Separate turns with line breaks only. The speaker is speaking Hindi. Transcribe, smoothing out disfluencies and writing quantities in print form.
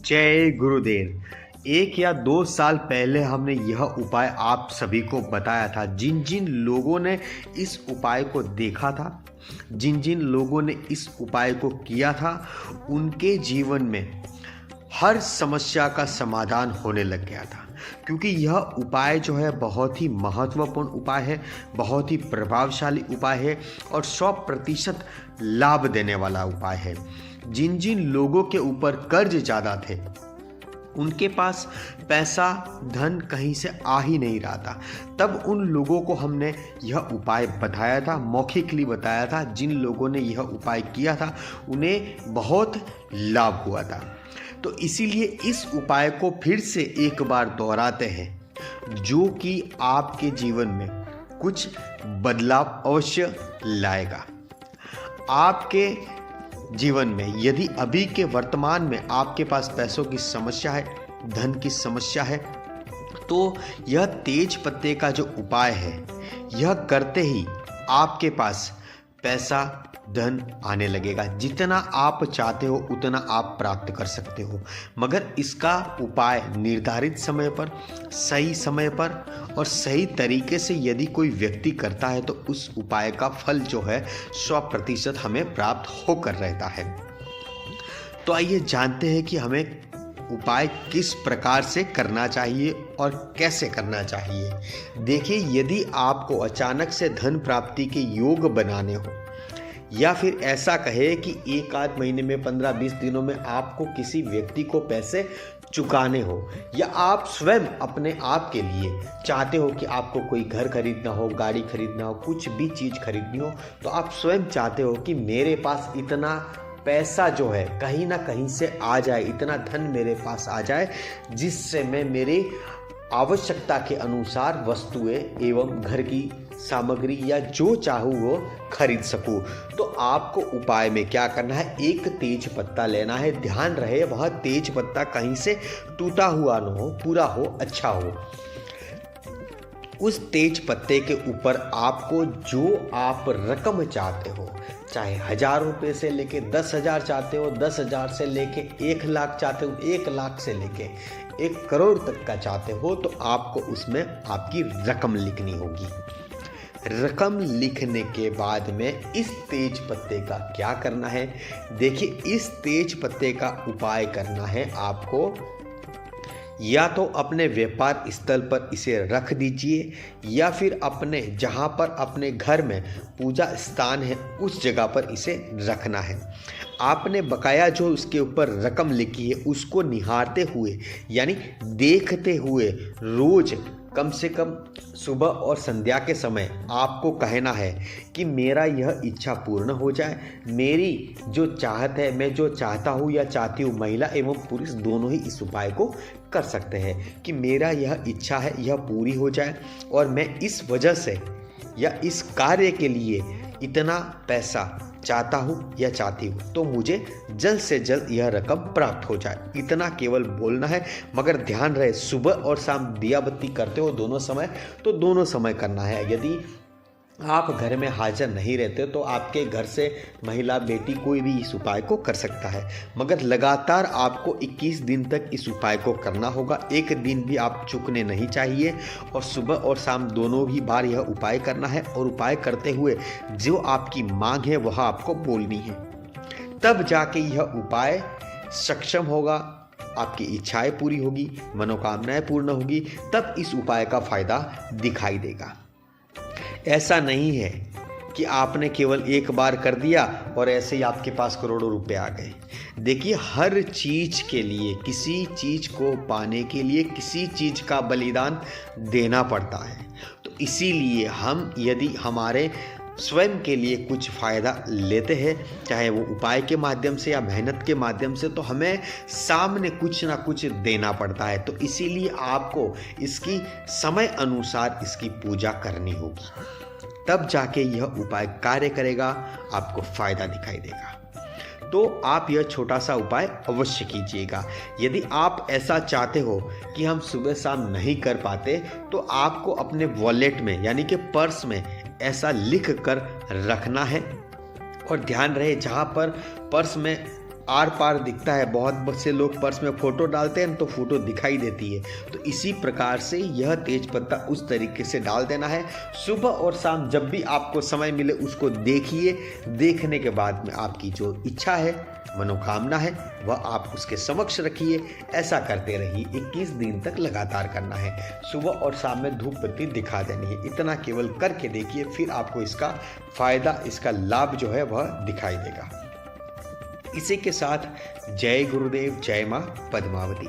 जय गुरुदेव। 1 या 2 साल पहले हमने यह उपाय आप सभी को बताया था। जिन जिन लोगों ने इस उपाय को देखा था, जिन जिन लोगों ने इस उपाय को किया था, उनके जीवन में हर समस्या का समाधान होने लग गया था। क्योंकि यह उपाय जो है बहुत ही महत्वपूर्ण उपाय है, बहुत ही प्रभावशाली उपाय है और 100% लाभ देने वाला उपाय है। जिन जिन लोगों के ऊपर कर्ज ज़्यादा थे, उनके पास पैसा धन कहीं से आ ही नहीं रहा था, तब उन लोगों को हमने यह उपाय बताया था, मौखिकली बताया था। जिन लोगों ने यह उपाय किया था उन्हें बहुत लाभ हुआ था। तो इसीलिए इस उपाय को फिर से एक बार दोहराते हैं, जो कि आपके जीवन में कुछ बदलाव अवश्य लाएगा। आपके जीवन में यदि अभी के वर्तमान में आपके पास पैसों की समस्या है, धन की समस्या है, तो यह तेज पत्ते का जो उपाय है, यह करते ही आपके पास पैसा धन आने लगेगा। जितना आप चाहते हो उतना आप प्राप्त कर सकते हो, मगर इसका उपाय निर्धारित समय पर, सही समय पर और सही तरीके से यदि कोई व्यक्ति करता है तो उस उपाय का फल जो है 100% हमें प्राप्त होकर रहता है। तो आइए जानते हैं कि हमें उपाय किस प्रकार से करना चाहिए और कैसे करना चाहिए। देखिए, यदि आपको अचानक से धन प्राप्ति के योग बनाने हो, या फिर ऐसा कहे कि 1 आध महीने में 15-20 दिनों में आपको किसी व्यक्ति को पैसे चुकाने हो, या आप स्वयं अपने आप के लिए चाहते हो कि आपको कोई घर खरीदना हो, गाड़ी खरीदना हो, कुछ भी चीज़ खरीदनी हो, तो आप स्वयं चाहते हो कि मेरे पास इतना पैसा जो है कहीं ना कहीं से आ जाए, इतना धन मेरे पास आ जाए जिससे मैं मेरी आवश्यकता के अनुसार वस्तुएं एवं घर की सामग्री या जो चाहूँ वो खरीद सकूँ। तो आपको उपाय में क्या करना है, एक तेज पत्ता लेना है। ध्यान रहे वह तेज पत्ता कहीं से टूटा हुआ न हो, पूरा हो, अच्छा हो। उस तेज पत्ते के ऊपर आपको जो आप रकम चाहते हो, चाहे 1000 रुपये से लेके 10,000 चाहते हो, 10,000 से लेके 1,00,000 चाहते हो, 1,00,000 से लेके 1 करोड़ तक का चाहते हो, तो आपको उसमें आपकी रकम लिखनी होगी। रकम लिखने के बाद में इस तेज पत्ते का क्या करना है, देखिए, इस तेज पत्ते का उपाय करना है आपको। या तो अपने व्यापार स्थल पर इसे रख दीजिए, या फिर अपने जहाँ पर अपने घर में पूजा स्थान है उस जगह पर इसे रखना है। आपने बकाया जो उसके ऊपर रकम लिखी है उसको निहारते हुए, यानी देखते हुए, रोज कम से कम सुबह और संध्या के समय आपको कहना है कि मेरा यह इच्छा पूर्ण हो जाए। मेरी जो चाहत है, मैं जो चाहता हूँ या चाहती हूँ, महिला एवं पुरुष दोनों ही इस उपाय को कर सकते हैं कि मेरा यह इच्छा है यह पूरी हो जाए, और मैं इस वजह से या इस कार्य के लिए इतना पैसा चाहता हूँ या चाहती हूँ, तो मुझे जल्द से जल्द यह रकम प्राप्त हो जाए। इतना केवल बोलना है, मगर ध्यान रहे सुबह और शाम दिया बत्ती करते हो दोनों समय, तो दोनों समय करना है। यदि आप घर में हाजिर नहीं रहते तो आपके घर से महिला बेटी कोई भी इस उपाय को कर सकता है, मगर लगातार आपको 21 दिन तक इस उपाय को करना होगा। एक दिन भी आप चूकने नहीं चाहिए, और सुबह और शाम दोनों ही बार यह उपाय करना है। और उपाय करते हुए जो आपकी मांग है वह आपको बोलनी है, तब जाके यह उपाय सक्षम होगा, आपकी इच्छाएं पूरी होगी, मनोकामनाएं पूर्ण होगी, तब इस उपाय का फायदा दिखाई देगा। ऐसा नहीं है कि आपने केवल एक बार कर दिया और ऐसे ही आपके पास करोड़ों रुपए आ गए। देखिए, हर चीज़ के लिए, किसी चीज़ को पाने के लिए किसी चीज़ का बलिदान देना पड़ता है। तो इसीलिए हम यदि हमारे स्वयं के लिए कुछ फ़ायदा लेते हैं, चाहे वो उपाय के माध्यम से या मेहनत के माध्यम से, तो हमें सामने कुछ ना कुछ देना पड़ता है। तो इसीलिए आपको इसकी समय अनुसार इसकी पूजा करनी होगी, तब जाके यह उपाय कार्य करेगा, आपको फ़ायदा दिखाई देगा। तो आप यह छोटा सा उपाय अवश्य कीजिएगा। यदि आप ऐसा चाहते हो कि हम सुबह शाम नहीं कर पाते, तो आपको अपने वॉलेट में, यानी कि पर्स में ऐसा लिख कर रखना है। और ध्यान रहे, जहाँ पर पर्स में आर पार दिखता है। बहुत से लोग पर्स में फ़ोटो डालते हैं तो फ़ोटो दिखाई देती है, तो इसी प्रकार से यह तेज पत्ता उस तरीके से डाल देना है। सुबह और शाम जब भी आपको समय मिले उसको देखिए। देखने के बाद में आपकी जो इच्छा है, मनोकामना है, वह आप उसके समक्ष रखिए। ऐसा करते रहिए, 21 दिन तक लगातार करना है। सुबह और शाम में धूप बत्ती दिखा देनी है। इतना केवल करके देखिए, फिर आपको इसका फ़ायदा, इसका लाभ जो है वह दिखाई देगा। इसी के साथ जय गुरुदेव, जय माँ पद्मावती।